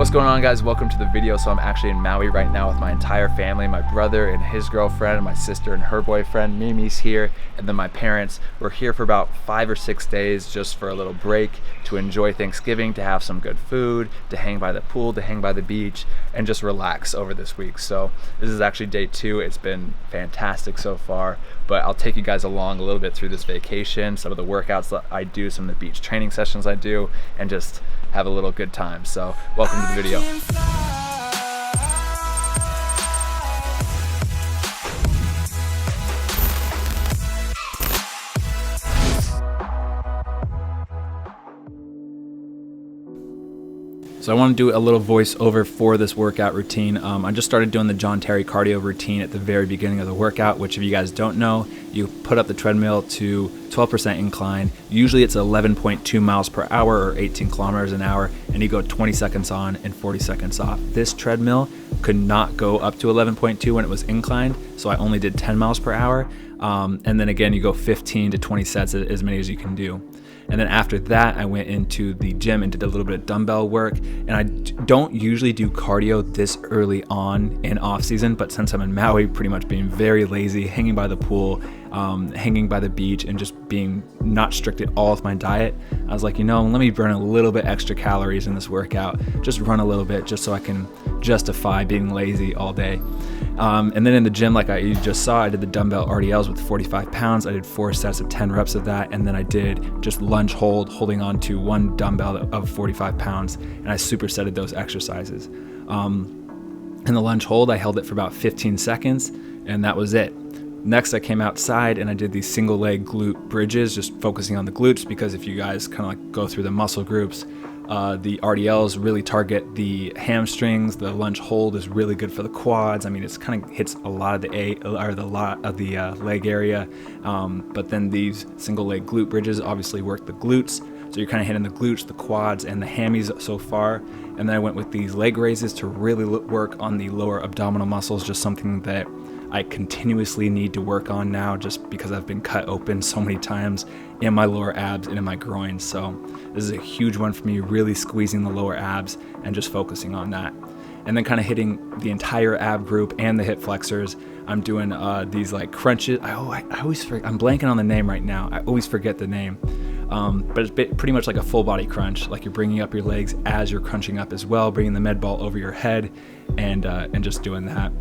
What's going on, guys? Welcome to the video. So I'm actually in Maui right now with my entire family, my brother and his girlfriend, my sister and her boyfriend, Mimi's here, and then my parents. We're here for about 5 or 6 days just for a little break to enjoy Thanksgiving, to have some good food, to hang by the pool, to hang by the beach, and just relax over this week. So this is actually day 2. It's been fantastic so far, but I'll take you guys along a little bit through this vacation, some of the workouts that I do, some of the beach training sessions I do, and just have a little good time. So welcome to the video. So I want to do a little voiceover for this workout routine. I just started doing the John Terry cardio routine at the very beginning of the workout, which if you guys don't know, you put up the treadmill to 12% incline. Usually it's 11.2 miles per hour or 18 kilometers an hour, and you go 20 seconds on and 40 seconds off. This treadmill could not go up to 11.2 when it was inclined, so I only did 10 miles per hour. And then again, you go 15 to 20 sets, as many as you can do. And then after that, I went into the gym and did a little bit of dumbbell work. And I don't usually do cardio this early on in off season, but since I'm in Maui, pretty much being very lazy, hanging by the pool, hanging by the beach, and just being not strict at all with my diet, I was like, let me burn a little bit extra calories in this workout, just run a little bit just so I can justify being lazy all day. And then in the gym, like you just saw, I did the dumbbell RDLs with 45 pounds. I did 4 sets of 10 reps of that. And then I did just lunge hold, holding on to one dumbbell of 45 pounds. And I supersetted those exercises. In the lunge hold, I held it for about 15 seconds, and that was it. Next, I came outside and I did these single leg glute bridges, just focusing on the glutes, because if you guys kind of like go through the muscle groups, the RDLs really target the hamstrings. The lunge hold is really good for the quads. I mean, it's kind of hits a lot of the leg area. But then these single leg glute bridges obviously work the glutes. So you're kind of hitting the glutes, the quads, and the hammies so far. And then I went with these leg raises to really work on the lower abdominal muscles, just something that I continuously need to work on now, just because I've been cut open so many times in my lower abs and in my groins. So this is a huge one for me, really squeezing the lower abs and just focusing on that. And then kind of hitting the entire ab group and the hip flexors. I'm doing these like crunches. I always forget, I'm blanking on the name right now. I always forget the name. But it's pretty much like a full body crunch. Like you're bringing up your legs as you're crunching up as well, bringing the med ball over your head and just doing that.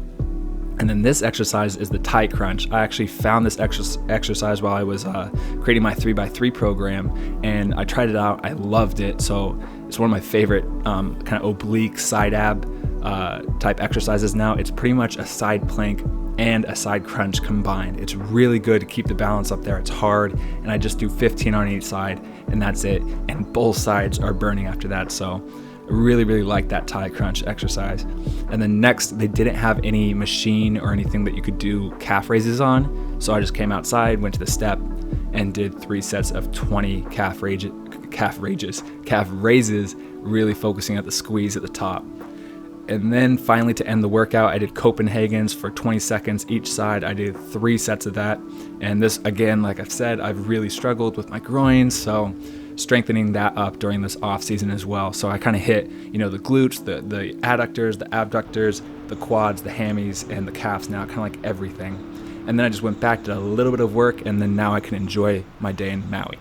And then this exercise is the tie crunch. I actually found this exercise while I was creating my 3x3 program, and I tried it out. I loved it. So it's one of my favorite kind of oblique side ab type exercises now. It's pretty much a side plank and a side crunch combined. It's really good to keep the balance up there. It's hard, and I just do 15 on each side, and that's it. And both sides are burning after that. So I really, really like that tie crunch exercise. And then next, they didn't have any machine or anything that you could do calf raises on. So I just came outside, went to the step, and did 3 sets of 20 calf raises, really focusing at the squeeze at the top. And then finally, to end the workout, I did Copenhagen's for 20 seconds each side. I did 3 sets of that. And this, again, like I've said, I've really struggled with my groins, so strengthening that up during this off season as well. So I kind of hit, the glutes, the adductors, the abductors, the quads, the hammies, and the calves now, kind of like everything. And then I just went back to a little bit of work, and then now I can enjoy my day in Maui.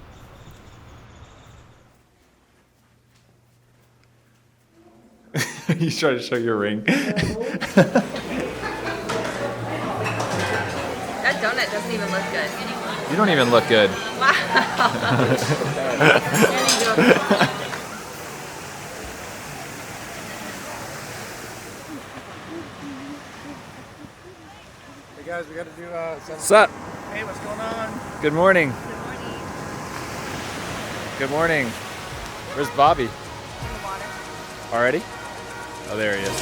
You trying to show your ring? That donut doesn't even look good. You don't even look good. Wow. Hey guys, we got to do What's up? Hey, what's going on? Good morning. Good morning. Where's Bobby? In the water. Already? Oh, there he is.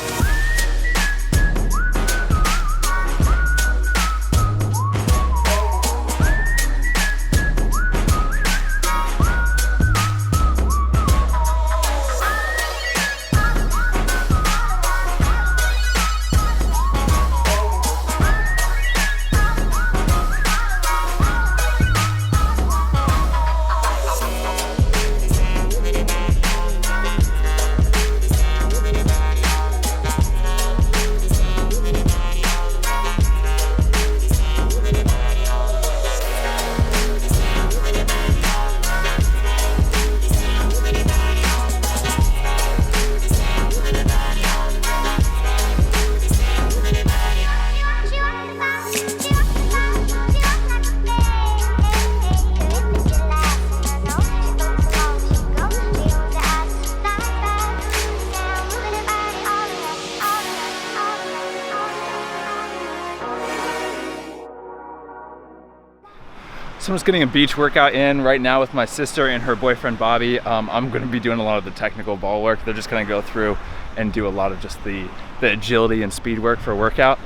So I'm just getting a beach workout in right now with my sister and her boyfriend Bobby. I'm going to be doing a lot of the technical ball work. They're just going to go through and do a lot of just the agility and speed work for a workout.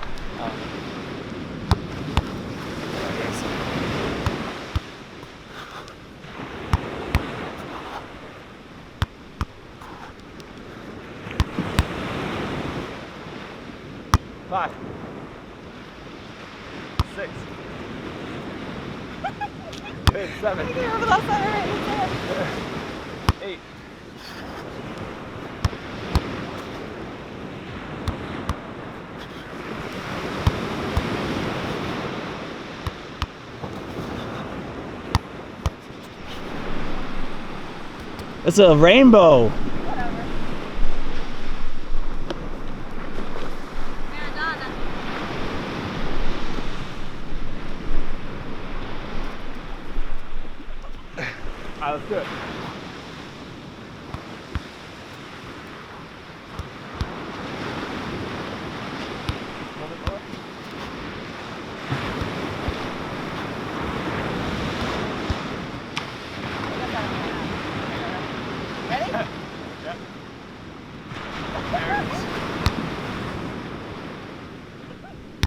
Five, 6, 7, 8. It's a rainbow. All right, let's do it.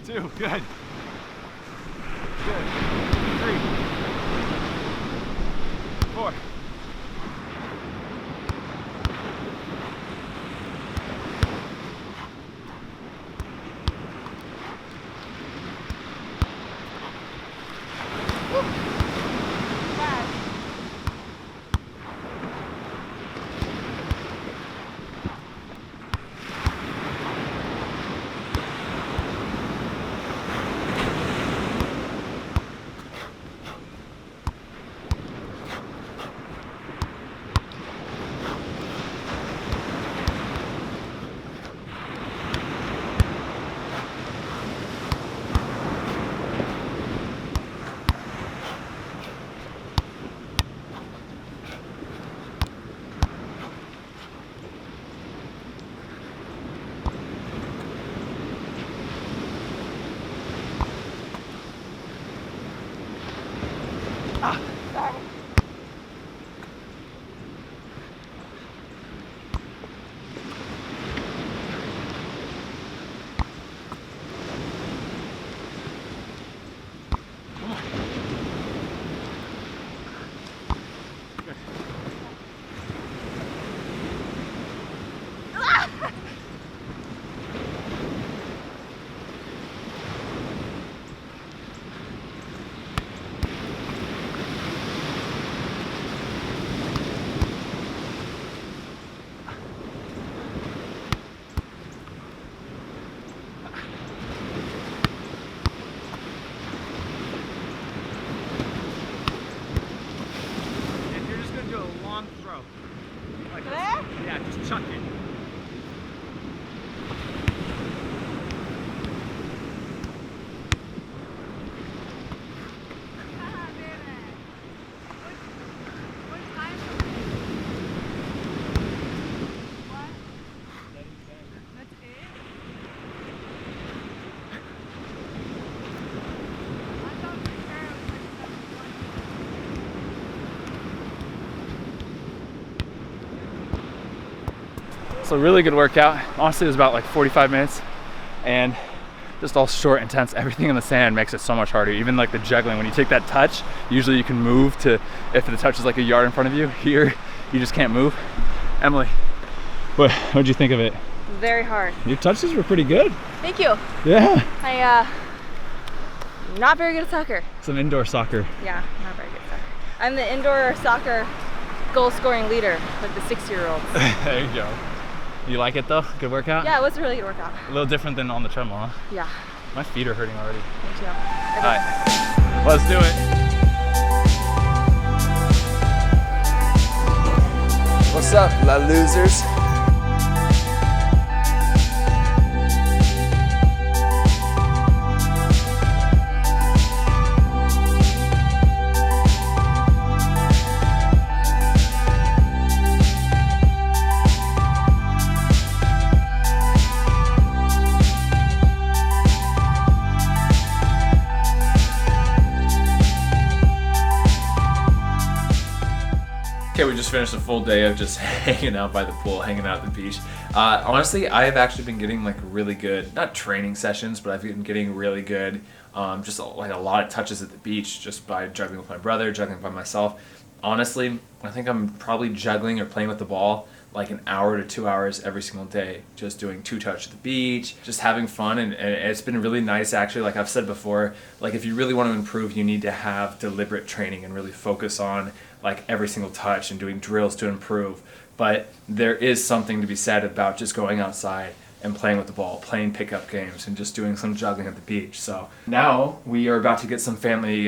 Two, good. Good. 3, 4. chuck it. So really good workout. Honestly, it was about like 45 minutes and just all short, intense. Everything in the sand makes it so much harder. Even like the juggling, when you take that touch, usually you can move to, if the touch is like a yard in front of you, here, you just can't move. Emily, what'd you think of it? Very hard. Your touches were pretty good. Thank you. Yeah. Not very good at soccer. Some indoor soccer. Yeah, not very good at soccer. I'm the indoor soccer goal scoring leader with the 6-year-olds. There you go. You like it though? Good workout? Yeah, it was a really good workout. A little different than on the treadmill, huh? Yeah. My feet are hurting already. Me too. All right, let's do it. What's up, la losers? Okay, we just finished a full day of just hanging out by the pool, hanging out at the beach. Honestly, I have actually been getting like really good, not training sessions, but I've been getting really good, just like a lot of touches at the beach just by juggling with my brother, juggling by myself. Honestly, I think I'm probably juggling or playing with the ball like an hour to 2 hours every single day, just doing 2-touch at the beach, just having fun, and it's been really nice actually. Like I've said before, like if you really want to improve, you need to have deliberate training and really focus on like every single touch and doing drills to improve. But there is something to be said about just going outside and playing with the ball, playing pickup games, and just doing some juggling at the beach. So now we are about to get some family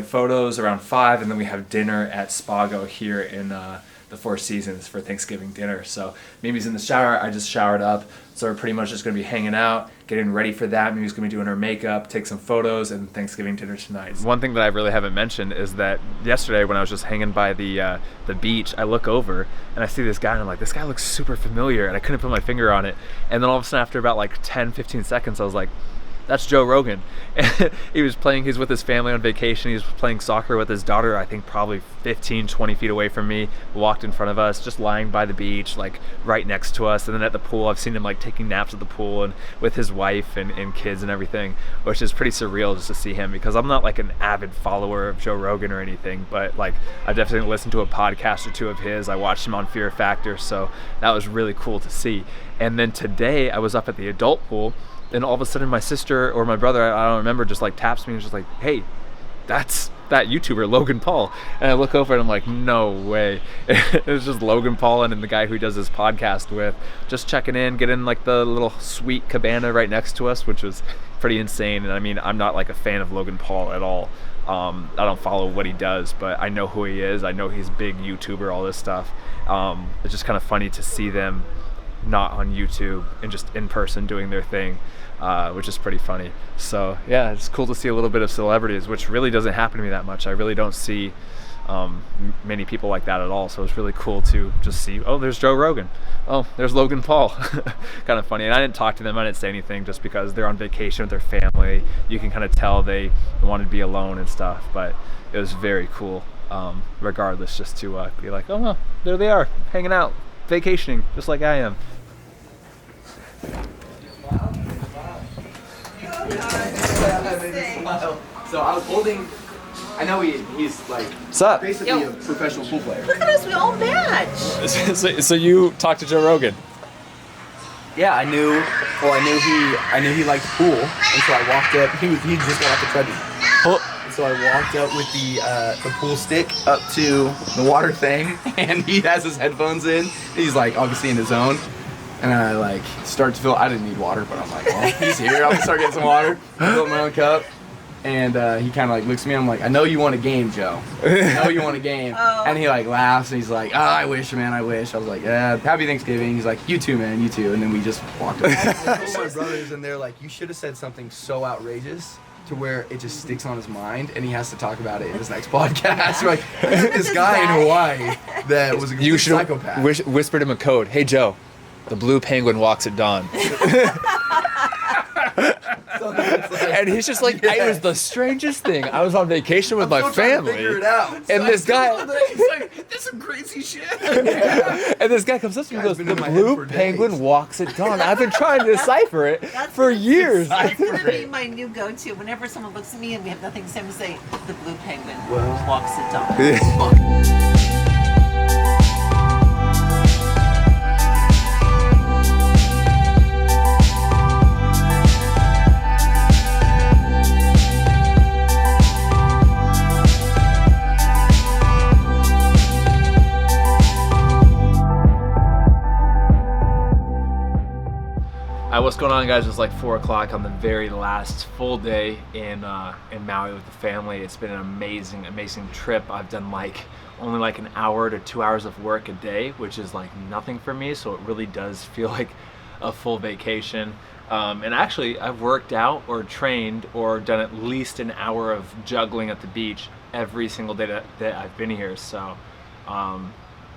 photos around 5, and then we have dinner at Spago here in the Four Seasons for Thanksgiving dinner. So Mimi's in the shower, I just showered up, so we're pretty much just gonna be hanging out, getting ready for that. Mimi's gonna be doing her makeup, take some photos, and Thanksgiving dinner tonight. One thing that I really haven't mentioned is that yesterday when I was just hanging by the beach, I look over and I see this guy and I'm like, this guy looks super familiar, and I couldn't put my finger on it. And then all of a sudden after about like 10-15 seconds, I was like, that's Joe Rogan. And he's with his family on vacation. He was playing soccer with his daughter, I think probably 15-20 feet away from me, walked in front of us, just lying by the beach, like right next to us. And then at the pool, I've seen him like taking naps at the pool and with his wife and kids and everything, which is pretty surreal just to see him, because I'm not like an avid follower of Joe Rogan or anything, but like I definitely listened to a podcast or two of his. I watched him on Fear Factor, so that was really cool to see. And then today I was up at the adult pool, and all of a sudden my sister or my brother, I don't remember, just like taps me and just like, hey, that's that YouTuber Logan Paul. And I look over and I'm like, no way. It was just Logan Paul and the guy who he does his podcast with, just checking in, getting like the little sweet cabana right next to us, which was pretty insane. And I mean, I'm not like a fan of Logan Paul at all. I don't follow what he does, but I know who he is. I know he's a big YouTuber, all this stuff. It's just kind of funny to see them not on YouTube and just in person doing their thing, which is pretty funny. So yeah, it's cool to see a little bit of celebrities, which really doesn't happen to me that much. I really don't see many people like that at all, so it's really cool to just see, oh, there's Joe Rogan, oh, there's Logan Paul. Kind of funny. And I didn't talk to them, I didn't say anything, just because they're on vacation with their family. You can kind of tell they wanted to be alone and stuff, but it was very cool, regardless, just to be like, oh well, there they are, hanging out, vacationing, just like I am. So I was holding. I know he's like basically a professional pool player. Look at us, we all match. So you talked to Joe Rogan? Yeah, I knew he liked pool, and so I walked up. He just got off the treadmill. And so I walked up with the pool stick up to the water thing, and he has his headphones in. He's like obviously in his zone. And I like start to feel, I didn't need water, but I'm like, well, he's here, I'm gonna start getting some water. I fill my own cup. And he kind of like looks at me, I'm like, I know you want a game, Joe. I know you want a game. Oh. And he like laughs and he's like, oh, I wish, man, I wish. I was like, yeah, happy Thanksgiving. He's like, you too, man, you too. And then we just walked away. My brothers, and they're like, you should have said something so outrageous to where it just sticks on his mind and he has to talk about it in his next podcast. We're like, this guy in Hawaii that was a complete psychopath. Whispered him a code. Hey, Joe. The blue penguin walks at dawn. And he's just like, it was the strangest thing. I was on vacation with my family. Figure it out. And this guy, he's like, this is some crazy shit. and this guy comes up to me and goes, the blue penguin walks at dawn. I've been trying to decipher it for years. That's going to be my new go-to. Whenever someone looks at me and we have nothing to say, I'm going to say, the blue penguin walks at dawn. What's going on, guys? It's like 4 o'clock on the very last full day in Maui with the family. It's been an amazing trip. I've done like only like an hour to 2 hours of work a day, which is like nothing for me, so it really does feel like a full vacation. And actually I've worked out or trained or done at least an hour of juggling at the beach every single day that I've been here. So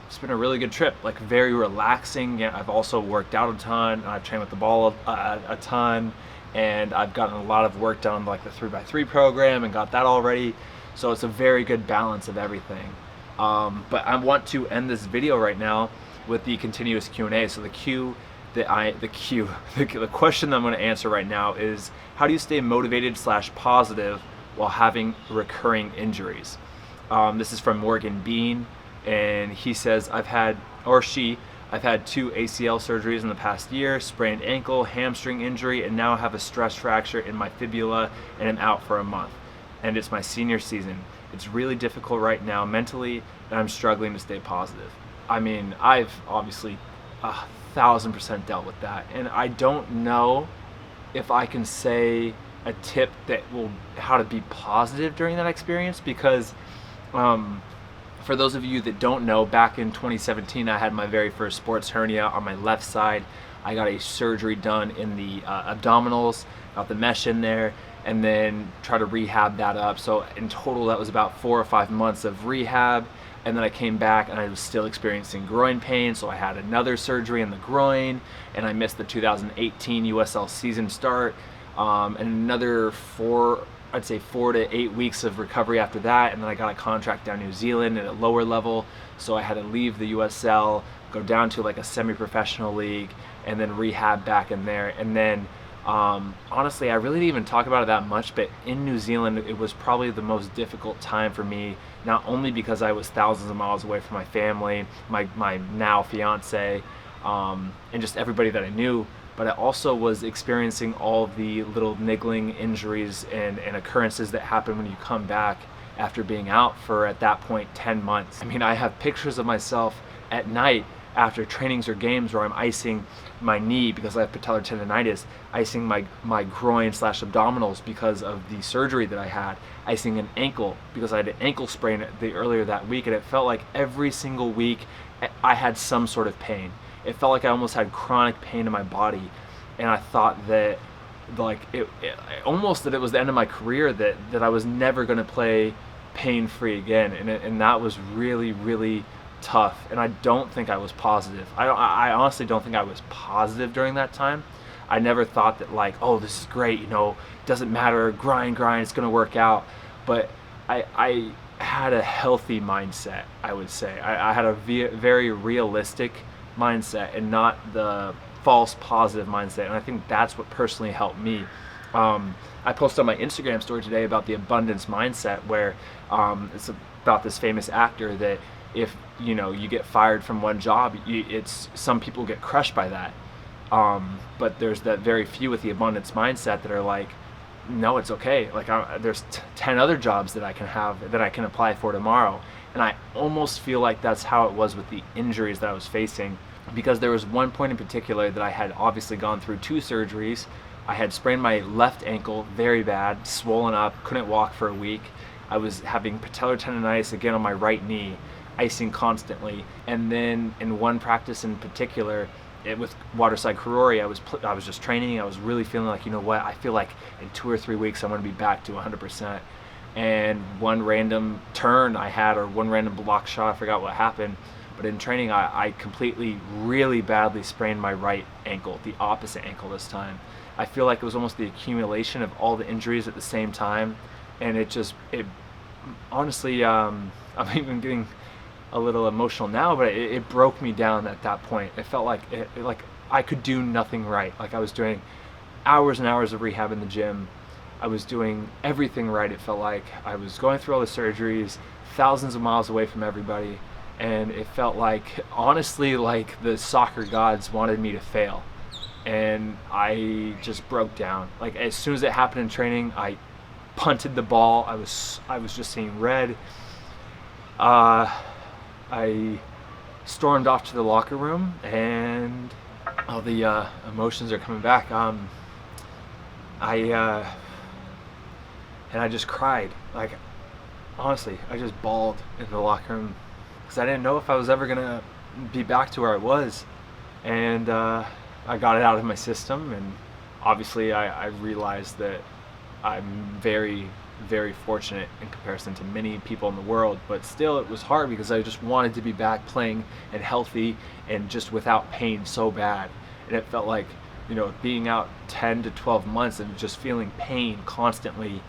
it's been a really good trip, like very relaxing. Yeah, I've also worked out a ton, and I've trained with the ball a ton, and I've gotten a lot of work done, like the 3x3 program, and got that all ready. So it's a very good balance of everything. But I want to end this video right now with the continuous Q&A. So the question that I'm going to answer right now is, how do you stay motivated / positive while having recurring injuries? This is from Morgan Bean, and he says, I've had 2 ACL surgeries in the past year, sprained ankle, hamstring injury, and now have a stress fracture in my fibula and am out for a month. And it's my senior season. It's really difficult right now mentally, and I'm struggling to stay positive. I mean, I've obviously 1,000% dealt with that, and I don't know if I can say a tip that will how to be positive during that experience, because for those of you that don't know, back in 2017 I had my very first sports hernia on my left side. I got a surgery done in the abdominals, got the mesh in there, and then try to rehab that up. So in total that was about 4 or 5 months of rehab, and then I came back and I was still experiencing groin pain, so I had another surgery in the groin, and I missed the 2018 USL season start, and another 4 to 8 weeks of recovery after that, and then I got a contract down New Zealand at a lower level, so I had to leave the USL, go down to like a semi-professional league, and then rehab back in there. And then honestly, I really didn't even talk about it that much, but in New Zealand it was probably the most difficult time for me, not only because I was thousands of miles away from my family, my now fiance, and just everybody that I knew, but I also was experiencing all the little niggling injuries and occurrences that happen when you come back after being out for, at that point, 10 months. I mean, I have pictures of myself at night after trainings or games where I'm icing my knee because I have patellar tendonitis, icing my groin / abdominals because of the surgery that I had, icing an ankle because I had an ankle sprain earlier that week, and it felt like every single week I had some sort of pain. It felt like I almost had chronic pain in my body, and I thought that almost that it was the end of my career, that I was never going to play pain-free again, and that was really, really tough. And I don't think I was positive. I honestly don't think I was positive during that time. I never thought that like, oh, this is great, doesn't matter, grind, it's going to work out. But I had a healthy mindset, I would say. I had a very realistic mindset and not the false positive mindset, and I think that's what personally helped me. I posted on my Instagram story today about the abundance mindset, where it's about this famous actor that if you get fired from one job, it's some people get crushed by that, but there's that very few with the abundance mindset that are like, no, it's okay, like there's 10 other jobs that I can have, that I can apply for tomorrow. And I almost feel like that's how it was with the injuries that I was facing, because there was one point in particular that I had obviously gone through 2 surgeries. I had sprained my left ankle very bad, swollen up, couldn't walk for a week. I was having patellar tendonitis again on my right knee, icing constantly. And then in one practice in particular, with Waterside Karori, I was just training. I was really feeling like, I feel like in 2 or 3 weeks I'm going to be back to 100%. And one random turn I had, or one random block shot, I forgot what happened, but in training I completely, really badly sprained my right ankle, the opposite ankle this time. I feel like it was almost the accumulation of all the injuries at the same time, and it honestly, I'm even getting a little emotional now, but it broke me down at that point. It felt like like I could do nothing right. Like I was doing hours and hours of rehab in the gym. I was doing everything right. It felt like I was going through all the surgeries, thousands of miles away from everybody, and it felt like, honestly, like the soccer gods wanted me to fail. And I just broke down. Like as soon as it happened in training, I punted the ball. I was just seeing red. I stormed off to the locker room, and all the emotions are coming back. And I just cried. Like, honestly, I just bawled in the locker room because I didn't know if I was ever gonna be back to where I was. And I got it out of my system, and obviously I realized that I'm very, very fortunate in comparison to many people in the world, but still it was hard because I just wanted to be back playing and healthy and just without pain so bad. And it felt like, being out 10 to 12 months and just feeling pain constantly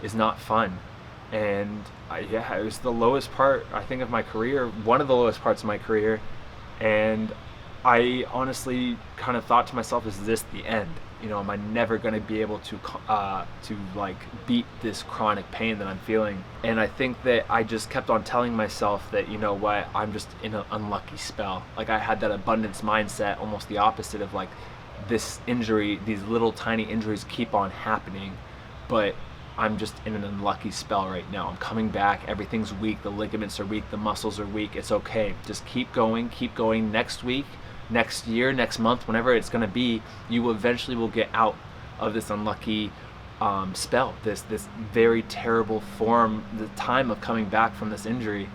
is not fun. And yeah, it was the lowest part, I think, of my career, one of the lowest parts of my career. And I honestly kind of thought to myself, is this the end? You know, am I never going to be able to like beat this chronic pain that I'm feeling? And I think that I just kept on telling myself that, you know what, I'm just in an unlucky spell. Like, I had that abundance mindset, almost the opposite of like, this injury, these little tiny injuries keep on happening, but I'm just in an unlucky spell right now. I'm coming back, everything's weak, the ligaments are weak, the muscles are weak. It's okay, just keep going. Next week, next year, next month, whenever it's going to be, you eventually will get out of this unlucky spell, this very terrible form, the time of coming back from this injury.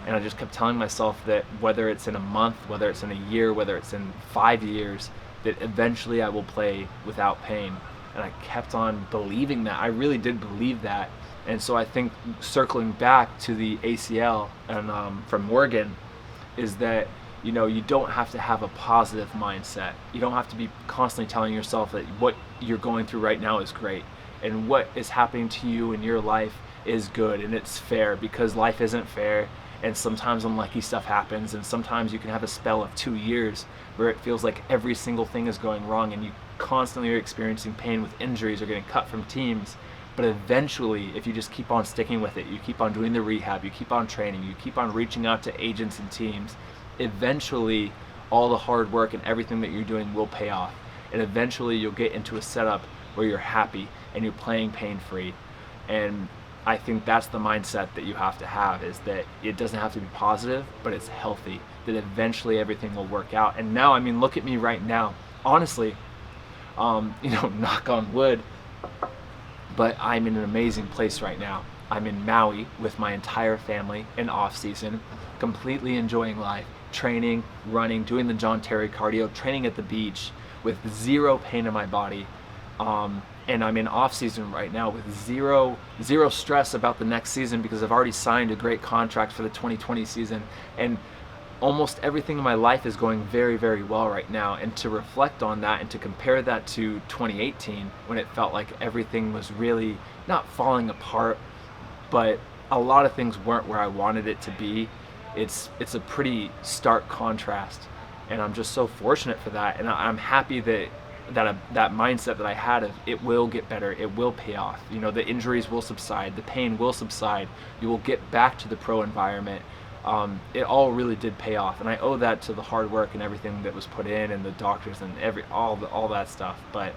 And I just kept telling myself that whether it's in a month, whether it's in a year, whether it's in 5 years, that eventually I will play without pain. And I kept on believing that. I really did believe that. And so I think, circling back to the ACL and from Morgan, is that, you know, you don't have to have a positive mindset. You don't have to be constantly telling yourself that what you're going through right now is great and what is happening to you in your life is good and it's fair, because life isn't fair. And sometimes unlucky stuff happens, and sometimes you can have a spell of 2 years where it feels like every single thing is going wrong and you constantly are experiencing pain with injuries or getting cut from teams. But eventually, if you just keep on sticking with it, you keep on doing the rehab, you keep on training, you keep on reaching out to agents and teams, eventually all the hard work and everything that you're doing will pay off. And eventually you'll get into a setup where you're happy and you're playing pain-free. And I think that's the mindset that you have to have, is that it doesn't have to be positive, but it's healthy, that eventually everything will work out. And now, I mean, look at me right now. Honestly, you know, knock on wood, but I'm in an amazing place right now. I'm in Maui with my entire family in off season, completely enjoying life, training, running, doing the John Terry cardio, training at the beach with zero pain in my body. And I'm in off season right now with zero stress about the next season, because I've already signed a great contract for the 2020 season. And almost everything in my life is going very, very well right now. And to reflect on that and to compare that to 2018, when it felt like everything was really not falling apart, but a lot of things weren't where I wanted it to be, it's a pretty stark contrast. And I'm just so fortunate for that. And I'm happy that mindset that I had of it will get better, it will pay off. You know, the injuries will subside, the pain will subside, you will get back to the pro environment. It all really did pay off, and I owe that to the hard work and everything that was put in, and the doctors and all that stuff. But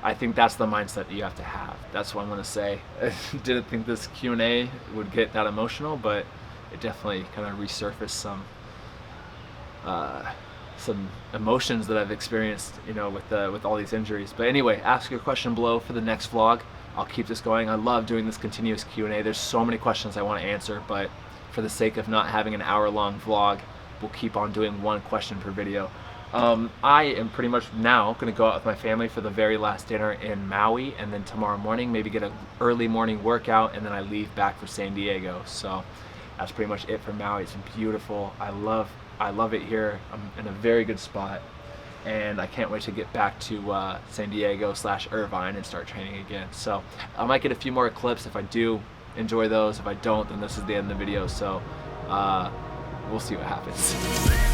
I think that's the mindset that you have to have. That's what I'm going to say. I didn't think this Q&A would get that emotional, but it definitely kind of resurfaced some emotions that I've experienced, you know, with all these injuries. But anyway, ask your question below for the next vlog. I'll keep this going. I love doing this continuous Q&A. There's so many questions I want to answer, but for the sake of not having an hour-long vlog, we'll keep on doing one question per video. I am pretty much now going to go out with my family for the very last dinner in Maui, and then tomorrow morning maybe get an early morning workout, and then I leave back for San Diego. So that's pretty much it for Maui. It's beautiful. I love it here. I'm in a very good spot, and I can't wait to get back to San Diego / Irvine and start training again. So I might get a few more clips if I do enjoy those. If I don't, then this is the end of the video. So we'll see what happens.